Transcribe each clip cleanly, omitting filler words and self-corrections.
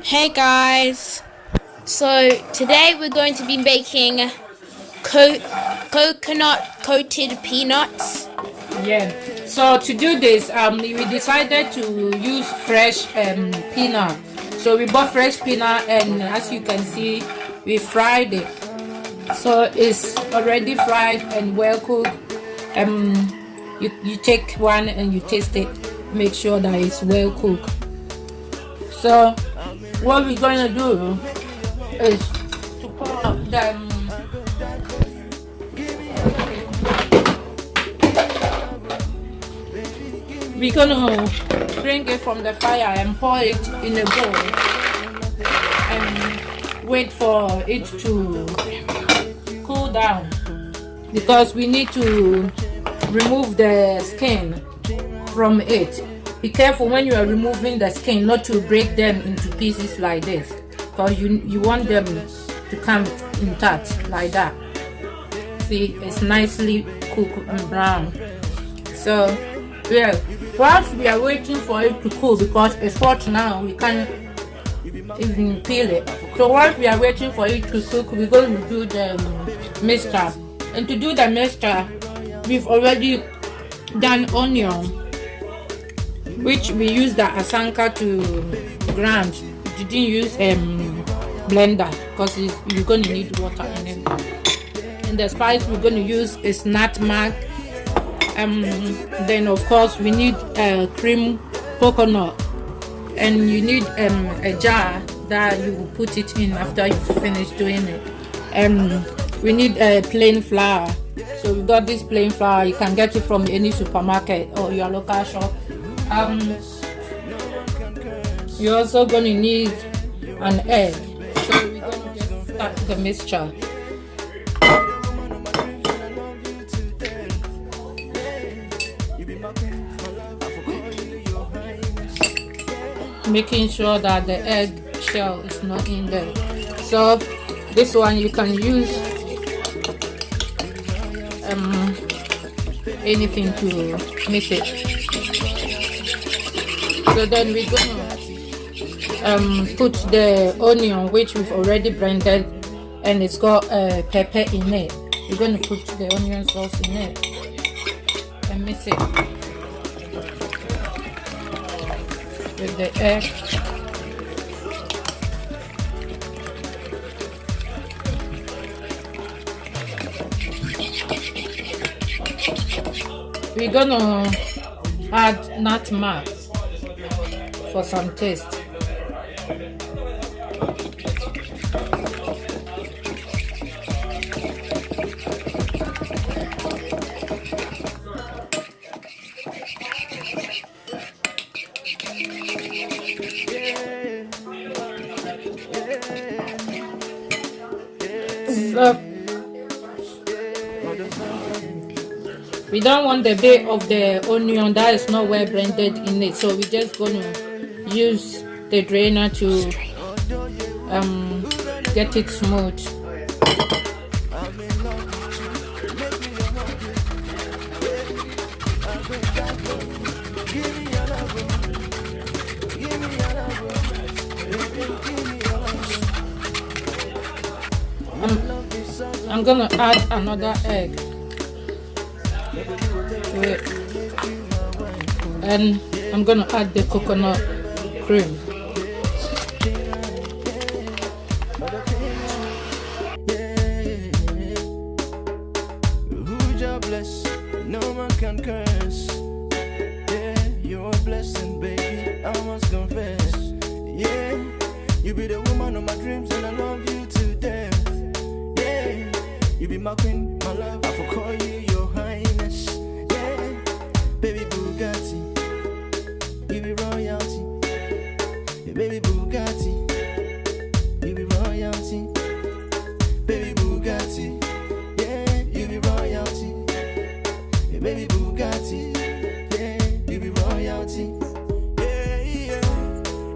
Hey guys, so today we're going to be making coconut coated peanuts. Yeah. So to do this, we decided to use fresh peanut. So we bought fresh peanut, and as you can see, we fried it. So it's already fried and well cooked. You take one and you taste it. Make sure that it's well cooked. So what we're going to do is to pour out the we're gonna bring it from the fire and pour it in a bowl and wait for it to cool down, because we need to remove the skin from it. Be careful when you are removing the skin not to break them into pieces like this, because you want them to come intact like that. See, it's nicely cooked and brown. So yeah, whilst we are waiting for it to cool, because it's hot now, we can't even peel it. So whilst we are waiting for it to cook, we're going to do the mixture. And to do the mixture, we've already done onion, which we use the asanka to grind. We didn't use blender because you're going to need water in it. And the spice we're going to use is nutmeg. Then of course we need cream coconut, and you need a jar that you will put it in after you finish doing it. We need a plain flour. So we got this plain flour. You can get it from any supermarket or your local shop. You're also going to need an egg. So we're going to just start the mixture. Making sure that the egg shell is not in there. So this one you can use anything to mix it. So then we're gonna put the onion, which we've already blended, and it's got pepper in it. We're gonna put the onion sauce in it and mix it with the egg. We're gonna add nutmeg for some taste. We don't want the bit of the onion that is not well blended in it, so we're just gonna use the drainer to get it smooth. I'm gonna add another egg to it, and I'm gonna add the coconut cream. No man can curse. Yeah, you're a blessing, baby. I must confess. Yeah, you be the woman of my dreams, and I love you to death. Yeah, you be my queen, my love. I will call you your highness. Yeah, baby Bugatti, you be royalty. Yeah, baby Bugatti, you be royalty. Baby Bugatti, yeah, you be royalty. Yeah, baby Bugatti, yeah, you be royalty. Yeah, yeah.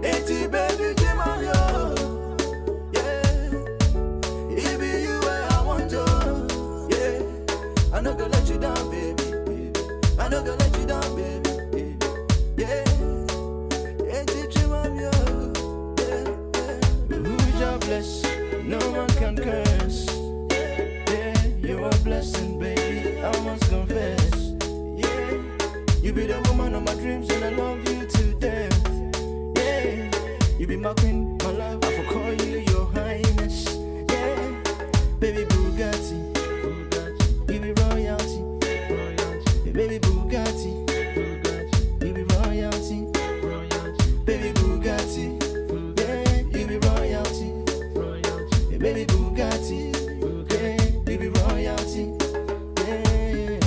Eti baby Jimamio, yeah. It be you where I want to, yeah. I not gonna let you down, baby. I not gonna let you down, baby. Yeah. Eti Jimamio, yeah. curse. Yeah, you're a blessing, baby. I must confess. Yeah, you be the woman of my dreams, and I love you to death. Yeah, you be my queen, my love. I for call you your highness. Yeah, baby Bugatti, you be royalty. Yeah, baby Bugatti, you be royalty. Baby Bugatti, yeah, you be royalty. Yeah, baby Bugatti, yeah, you be royalty. Yeah.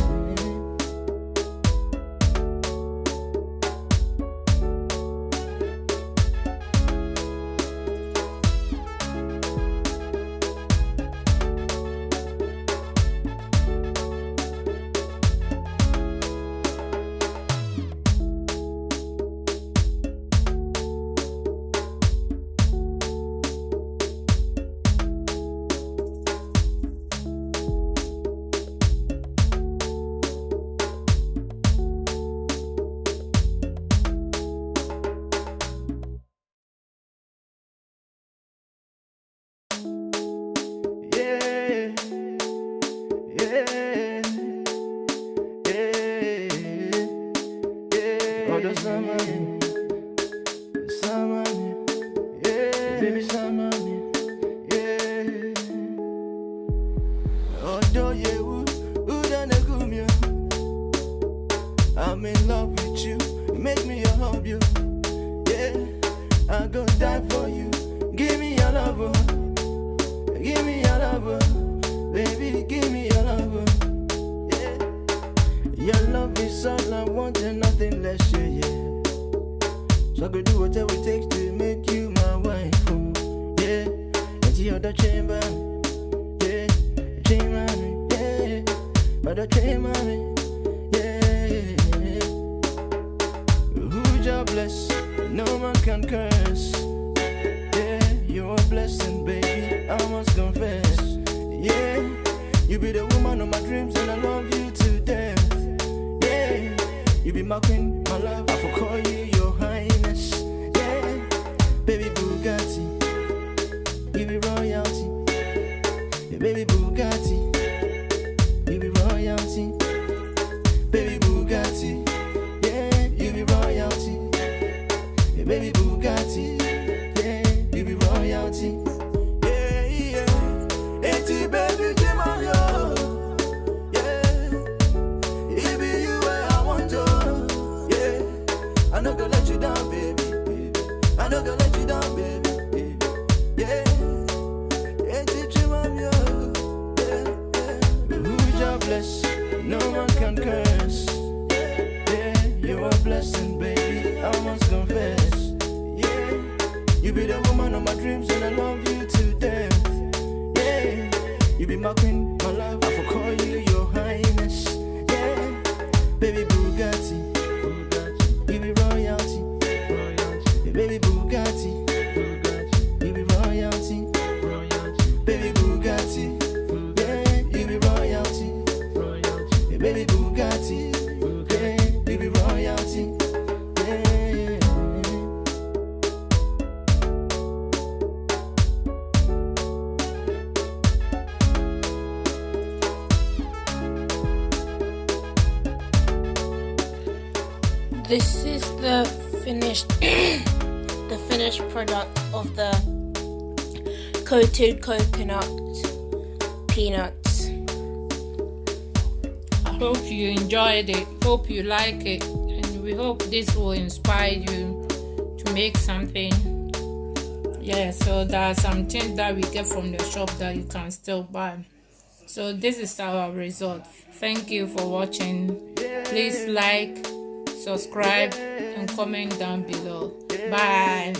Yeah, yeah, yeah, yeah. Oh, the summer, yeah, baby summer, yeah. Oh, do you, udanagumya. I'm in love with you, make me your hub, you. Yeah, I go die for you. Give me your love. Give me your love, baby, give me your love. Yeah, your love is all I want and nothing less, yeah, yeah. So I could do whatever it takes to make you my wife, oh, yeah. Into your other chamber, yeah, chamber, yeah, other chamber, yeah. Who's your bless? No man can curse. Yeah, you're a blessing, baby. I must confess. Yeah, you be the woman of my dreams, and I love you to death. Yeah, you be my queen, my love. I for call you your highness. Yeah, baby Bugatti, you be royalty. Yeah, baby Bugatti, you be royalty. Baby Bugatti, yeah, you be royalty. Yeah, baby Bugatti, yeah, you be royalty. Yeah, yeah. Eti baby Jimayo. Yeah. It be you where I want to. Yeah. I not gonna let you down, baby. I not gonna let you down, baby. Yeah. Eti Jimayo. Yeah, yeah. Who's your bless? No one can curse. Yeah, you're a blessing, baby. I must confess. Yeah, you be the woman of my dreams, and I love you to death. Yeah, you be my queen, my love. I for call you your highness. Yeah, baby Bugatti, you be royalty. Yeah, baby Bugatti, you be royalty. Baby Bugatti, yeah, you be royalty. Yeah, baby Bugatti, yeah, you be royalty. Yeah. This is the finished the finished product of the coated coconut peanuts. I hope you enjoyed it. Hope you like it, and we hope this will inspire you to make something. Yeah, so there are some things that we get from the shop that you can still buy. So this is our result. Thank you for watching. Please like, subscribe, and comment down below. Bye.